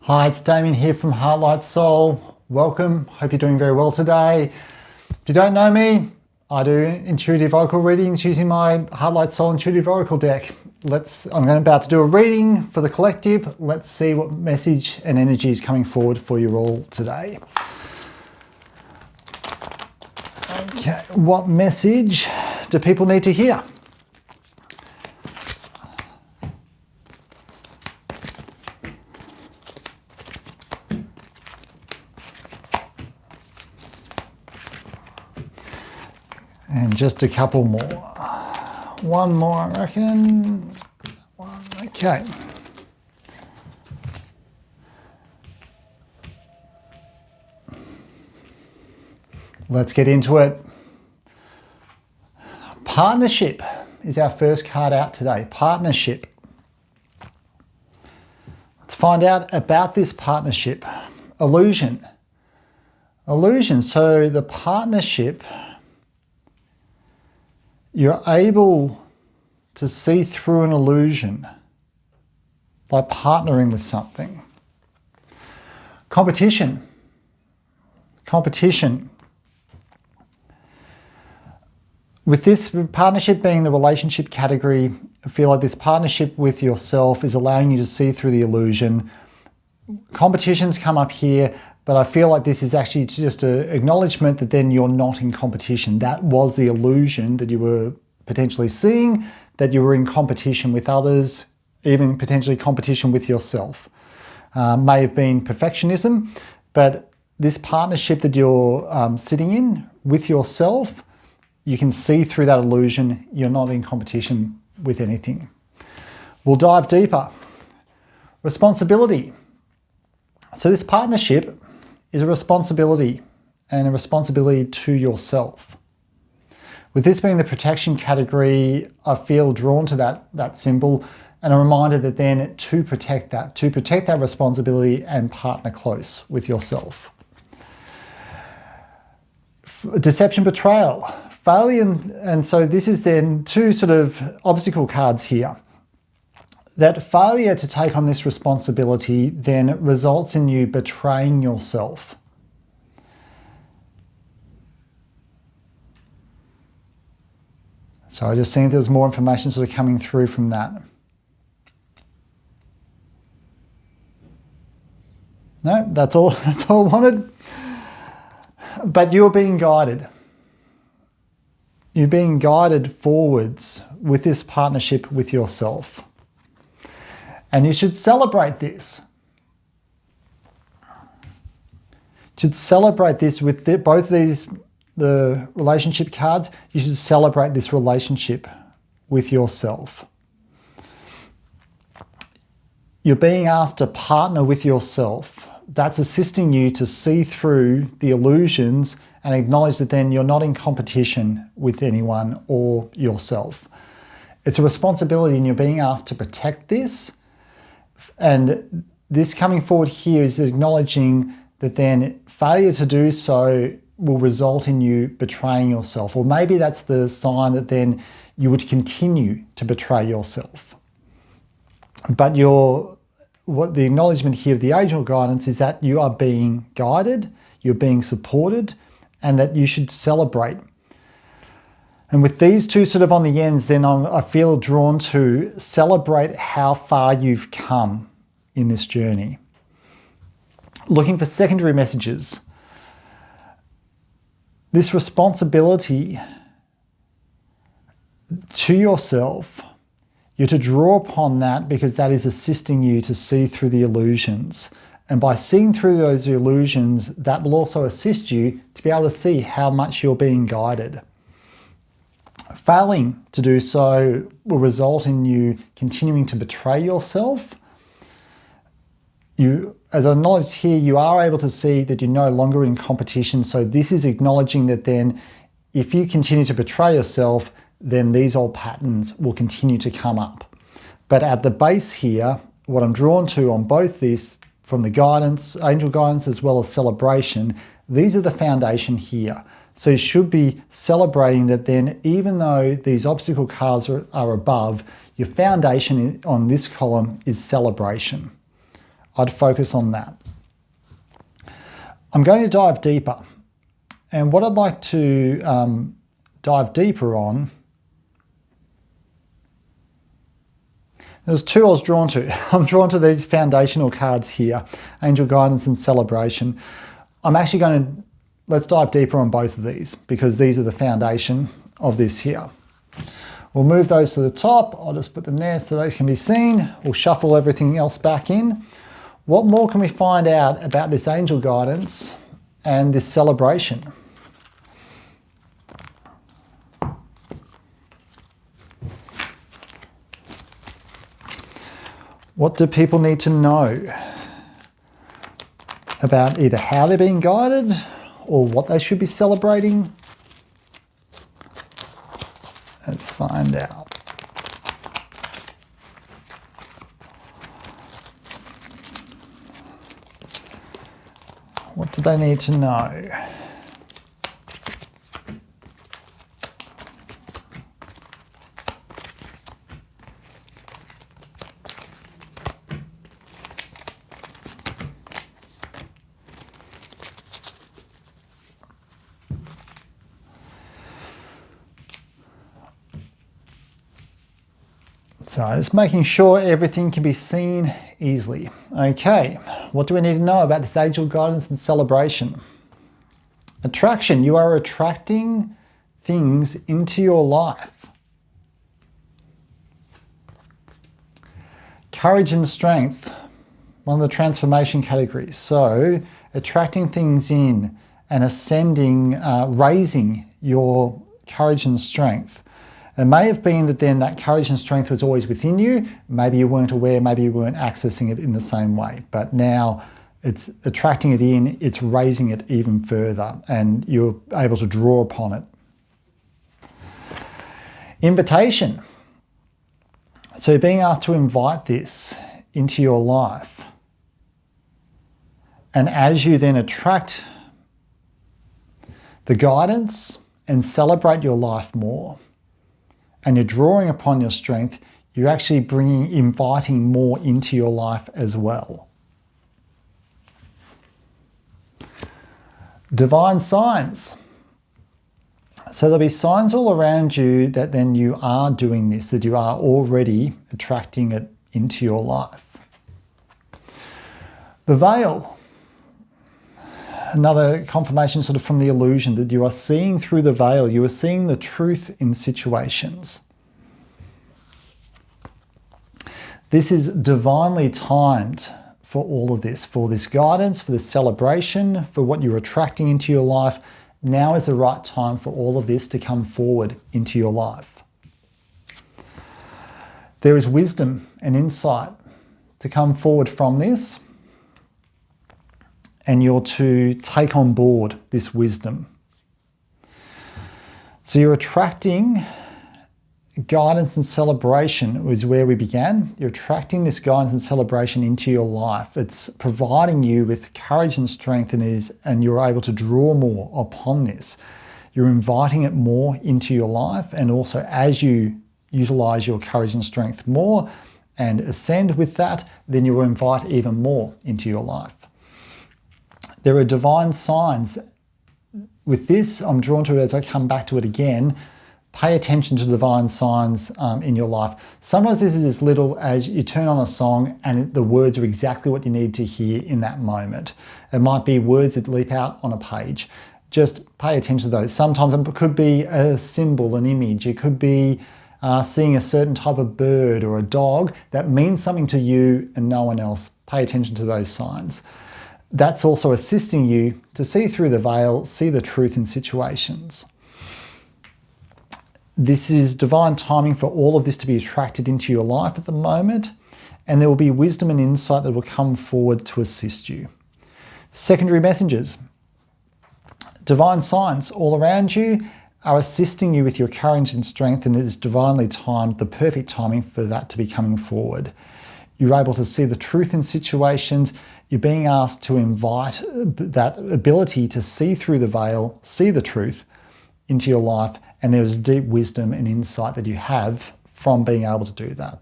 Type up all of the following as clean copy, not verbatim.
Hi, it's Damian here from Heart Light Soul. Welcome. Hope you're doing very well today. If you don't know me, I do intuitive oracle readings using my Heart Light Soul intuitive oracle deck. I'm about to do a reading for the collective. Let's see what message and energy is coming forward for you all today. Okay, what message do people need to hear? And just a couple more. One more, I reckon. Okay. Let's get into it. Partnership is our first card out today. Partnership. Let's find out about this partnership. Illusion. Illusion. So the partnership, you're able to see through an illusion by partnering with something. Competition. Competition. With this partnership being the relationship category, I feel like this partnership with yourself is allowing you to see through the illusion. Competitions come up here, but I feel like this is actually just an acknowledgement that then you're not in competition. That was the illusion that you were potentially seeing, that you were in competition with others, even potentially competition with yourself. May have been perfectionism, but this partnership that you're sitting in with yourself, you can see through that illusion. You're not in competition with anything. We'll dive deeper. Responsibility. So this partnership is a responsibility, and a responsibility to yourself. With this being the protection category, I feel drawn to that symbol, and a reminder that then to protect that responsibility and partner close with yourself. Deception, betrayal, failure, and so this is then two sort of obstacle cards here. That failure to take on this responsibility then results in you betraying yourself. So I just think there's more information sort of coming through from that. No, that's all I wanted. But you're being guided. You're being guided forwards with this partnership with yourself. And you should celebrate this. You should celebrate this with both these, the relationship cards. You should celebrate this relationship with yourself. You're being asked to partner with yourself. That's assisting you to see through the illusions and acknowledge that then you're not in competition with anyone or yourself. It's a responsibility, and you're being asked to protect this. And this coming forward here is acknowledging that then failure to do so will result in you betraying yourself. Or maybe that's the sign that then you would continue to betray yourself. But what the acknowledgement here of the angel guidance is that you are being guided, you're being supported, and that you should celebrate. And with these two sort of on the ends, then I feel drawn to celebrate how far you've come in this journey. Looking for secondary messages. This responsibility to yourself, you're to draw upon that because that is assisting you to see through the illusions. And by seeing through those illusions, that will also assist you to be able to see how much you're being guided. Failing to do so will result in you continuing to betray yourself. As I acknowledged here, you are able to see that you're no longer in competition. So this is acknowledging that then if you continue to betray yourself, then these old patterns will continue to come up. But at the base here, what I'm drawn to on both this, from the guidance, angel guidance, as well as celebration, these are the foundation here. So you should be celebrating that then, even though these obstacle cards are above, your foundation on this column is celebration. I'd focus on that. I'm going to dive deeper. And what I'd like to dive deeper on, there's two I was drawn to. I'm drawn to these foundational cards here, Angel Guidance and Celebration. I'm actually going to, let's dive deeper on both of these because these are the foundation of this here. We'll move those to the top. I'll just put them there so those can be seen. We'll shuffle everything else back in. What more can we find out about this Angel Guidance and this Celebration? What do people need to know about either how they're being guided or what they should be celebrating? Let's find out. What do they need to know? So just making sure everything can be seen easily. Okay, what do we need to know about this Angel Guidance and Celebration? Attraction, you are attracting things into your life. Courage and strength, one of the transformation categories. So attracting things in and ascending, raising your courage and strength. It may have been that then that courage and strength was always within you. Maybe you weren't aware, maybe you weren't accessing it in the same way. But now it's attracting it in, it's raising it even further, and you're able to draw upon it. Invitation. So being asked to invite this into your life. And as you then attract the guidance and celebrate your life more, and you're drawing upon your strength, you're actually inviting more into your life as well. Divine signs. So there'll be signs all around you that then you are doing this, that you are already attracting it into your life. The veil. Another confirmation sort of from the illusion that you are seeing through the veil. You are seeing the truth in situations. This is divinely timed for all of this, for this guidance, for this celebration, for what you're attracting into your life. Now is the right time for all of this to come forward into your life. There is wisdom and insight to come forward from this. And you're to take on board this wisdom. So you're attracting guidance and celebration was where we began. You're attracting this guidance and celebration into your life. It's providing you with courage and strength and you're able to draw more upon this. You're inviting it more into your life, and also as you utilize your courage and strength more and ascend with that, then you will invite even more into your life. There are divine signs. With this, I'm drawn to, as I come back to it again, pay attention to divine signs in your life. Sometimes this is as little as you turn on a song and the words are exactly what you need to hear in that moment. It might be words that leap out on a page. Just pay attention to those. Sometimes it could be a symbol, an image. It could be seeing a certain type of bird or a dog that means something to you and no one else. Pay attention to those signs. That's also assisting you to see through the veil, see the truth in situations. This is divine timing for all of this to be attracted into your life at the moment, and there will be wisdom and insight that will come forward to assist you. Secondary messages. Divine signs all around you are assisting you with your courage and strength, and it is divinely timed, the perfect timing for that to be coming forward. You're able to see the truth in situations. You're being asked to invite that ability to see through the veil, see the truth into your life, and there's deep wisdom and insight that you have from being able to do that.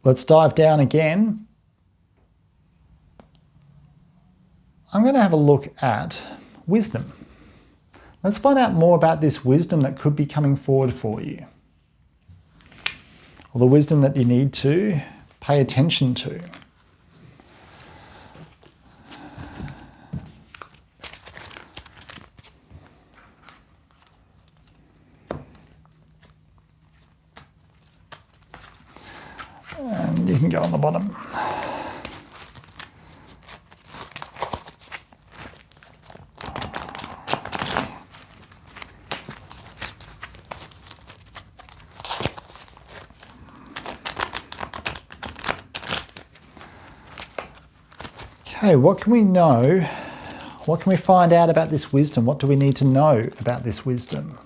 Let's dive down again I'm going to have a look at wisdom. Let's find out more about this wisdom that could be coming forward for you, or the wisdom that you need to pay attention to. And you can go on the bottom. Okay, what can we know? What can we find out about this wisdom? What do we need to know about this wisdom?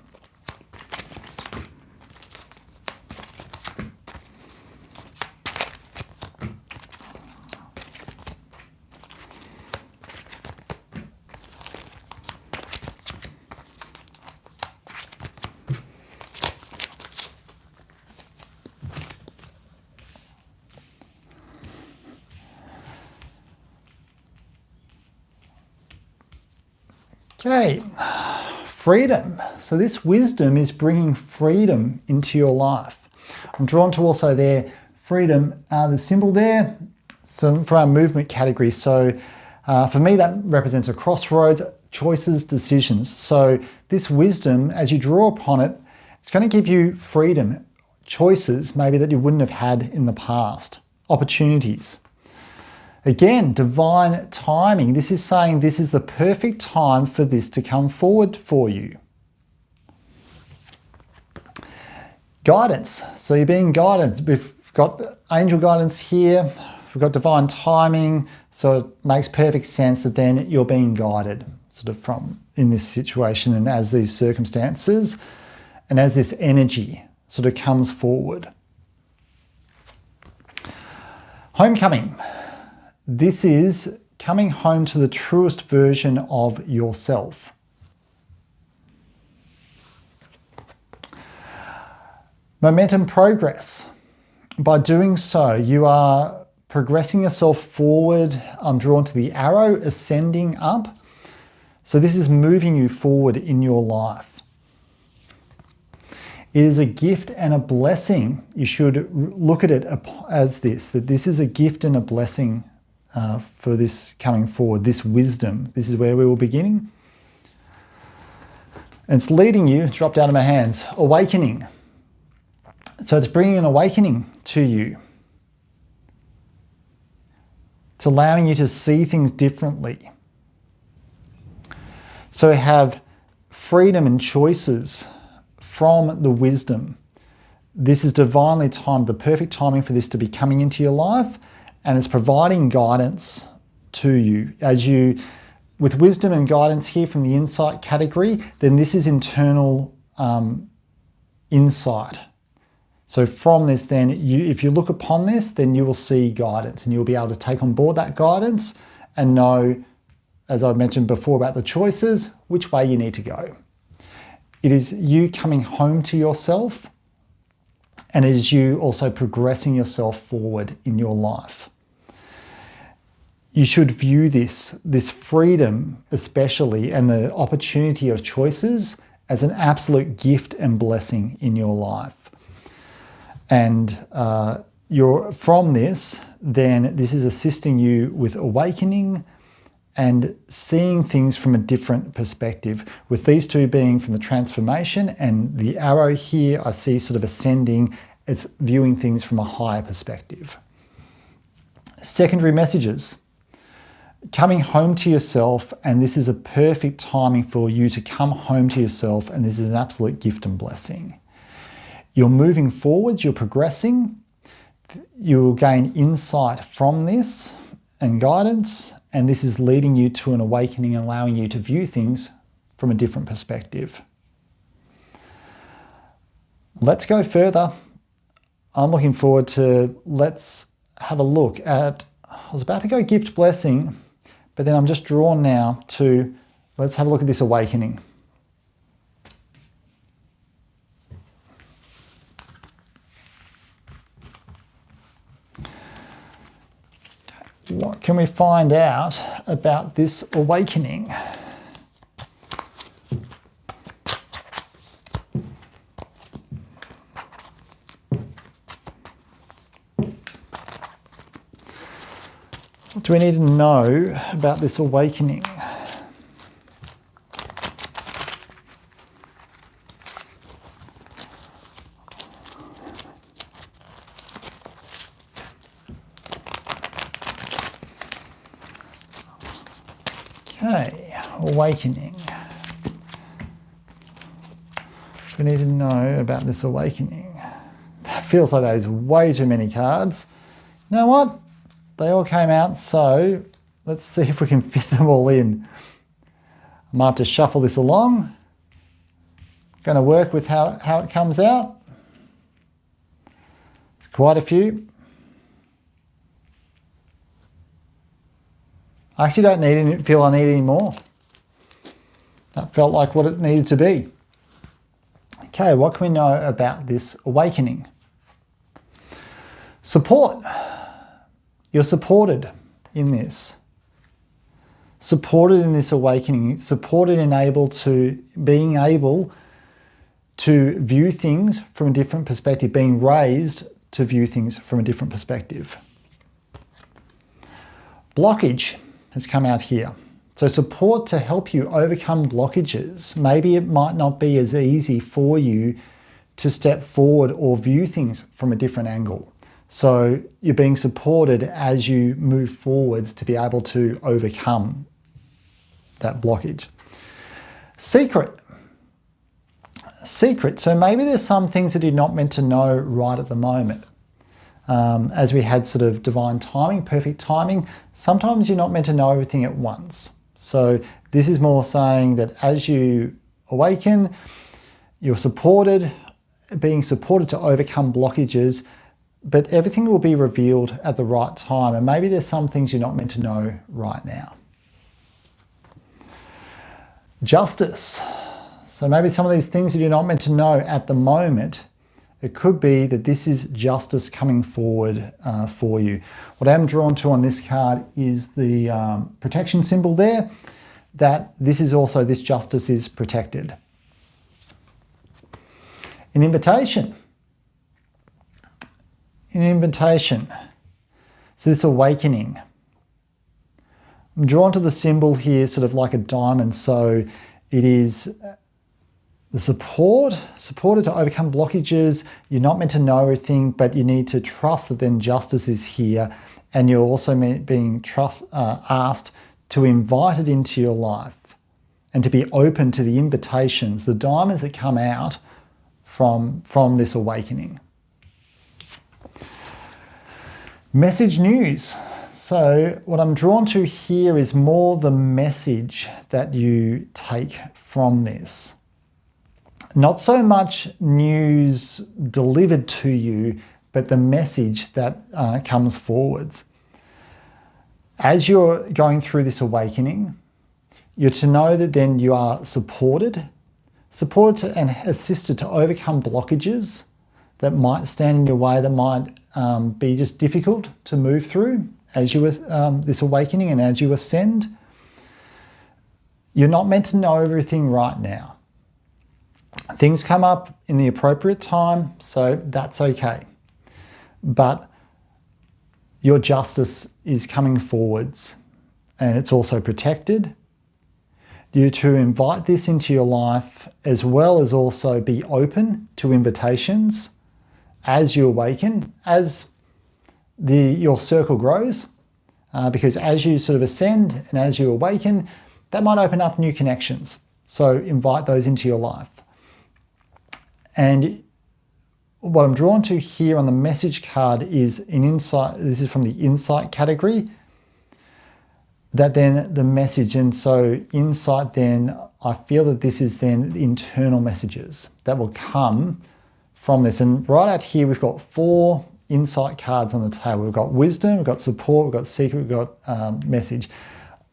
Okay, freedom. So this wisdom is bringing freedom into your life. I'm drawn to also there, freedom, the symbol there, so for our movement category. So for me, that represents a crossroads, choices, decisions. So this wisdom, as you draw upon it, it's going to give you freedom, choices maybe that you wouldn't have had in the past, opportunities. Again, divine timing. This is saying this is the perfect time for this to come forward for you. Guidance. So you're being guided. We've got angel guidance here. We've got divine timing. So it makes perfect sense that then you're being guided sort of from in this situation and as these circumstances and as this energy sort of comes forward. Homecoming. This is coming home to the truest version of yourself. Momentum progress. By doing so, you are progressing yourself forward. I'm drawn to the arrow ascending up. So this is moving you forward in your life. It is a gift and a blessing. You should look at it as this, that this is a gift and a blessing for this coming forward, this wisdom. This is where we were beginning. And it's leading you, it's dropped out of my hands, awakening. So it's bringing an awakening to you. It's allowing you to see things differently. So have freedom and choices from the wisdom. This is divinely timed, the perfect timing for this to be coming into your life. And it's providing guidance to you. As you, with wisdom and guidance here from the insight category, then this is internal insight. So from this then, if you look upon this, then you will see guidance and you'll be able to take on board that guidance and know, as I mentioned before about the choices, which way you need to go. It is you coming home to yourself, and it is you also progressing yourself forward in your life. You should view this freedom especially, and the opportunity of choices as an absolute gift and blessing in your life. And from this, then this is assisting you with awakening and seeing things from a different perspective. With these two being from the transformation and the arrow here, I see sort of ascending. It's viewing things from a higher perspective. Secondary messages. Coming home to yourself, and this is a perfect timing for you to come home to yourself, and this is an absolute gift and blessing. You're moving forwards, you're progressing, you'll gain insight from this and guidance, and this is leading you to an awakening and allowing you to view things from a different perspective. Let's go further. I'm looking forward to, let's have a look at, I was about to go gift blessing, but then I'm just drawn now to, let's have a look at this awakening. what can we find out about this awakening? What do we need to know about this awakening? Okay, awakening. We need to know about this awakening. That feels like that is way too many cards. You know what? They all came out, so let's see if we can fit them all in. I might have to shuffle this along. Going to work with how it comes out. It's quite a few. I actually don't feel I need any more. That felt like what it needed to be. Okay, what can we know about this awakening? Support. You're supported in this. Supported in this awakening. Supported in being able to view things from a different perspective. Being raised to view things from a different perspective. Blockage has come out here. So support to help you overcome blockages. Maybe it might not be as easy for you to step forward or view things from a different angle. So you're being supported as you move forwards to be able to overcome that blockage. Secret. So maybe there's some things that you're not meant to know right at the moment. As we had sort of divine timing, perfect timing, sometimes you're not meant to know everything at once. So this is more saying that as you awaken, you're supported, being supported to overcome blockages, but everything will be revealed at the right time. And maybe there's some things you're not meant to know right now. Justice. So maybe some of these things that you're not meant to know at the moment, it could be that this is justice coming forward for you. What I'm drawn to on this card is the protection symbol there, that this justice is protected. An invitation. So this awakening. I'm drawn to the symbol here, sort of like a diamond. So it is the supported to overcome blockages. You're not meant to know everything, but you need to trust that then justice is here. And you're also being asked to invite it into your life and to be open to the invitations, the diamonds that come out from this awakening. Message news. So what I'm drawn to here is more the message that you take from this. Not so much news delivered to you, but the message that comes forwards. As you're going through this awakening, you're to know that then you are supported and assisted to overcome blockages that might stand in your way, that might be just difficult to move through as you this awakening and as you ascend. You're not meant to know everything right now. Things come up in the appropriate time, so that's okay. But your justice is coming forwards and it's also protected. You're to invite this into your life as well as also be open to invitations as you awaken, as your circle grows, because as you sort of ascend and as you awaken, that might open up new connections. So invite those into your life. And what I'm drawn to here on the message card is an insight. This is from the insight category. That then the message, and so insight then, I feel that this is then internal messages that will come from this. And right out here, we've got 4 insight cards on the table. We've got wisdom, we've got support, we've got secret, we've got message.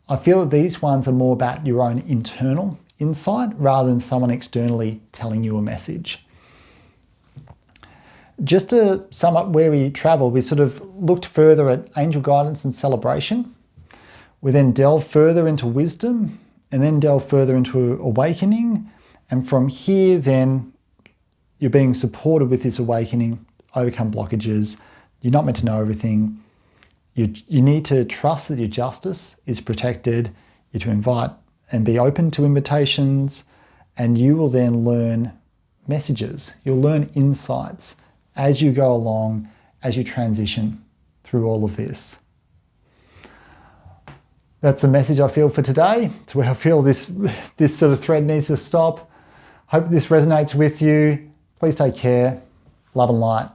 I feel that these ones are more about your own internal insight rather than someone externally telling you a message. just to sum up where we traveled, we sort of looked further at angel guidance and celebration. We then delved further into wisdom, and then delved further into awakening. And from here, then you're being supported with this awakening, overcome blockages. You're not meant to know everything. You need to trust that your justice is protected. You're to invite and be open to invitations, and you will then learn messages. You'll learn insights as you go along, as you transition through all of this. That's the message I feel for today. It's where I feel this sort of thread needs to stop. Hope this resonates with you. Please take care. Love and light.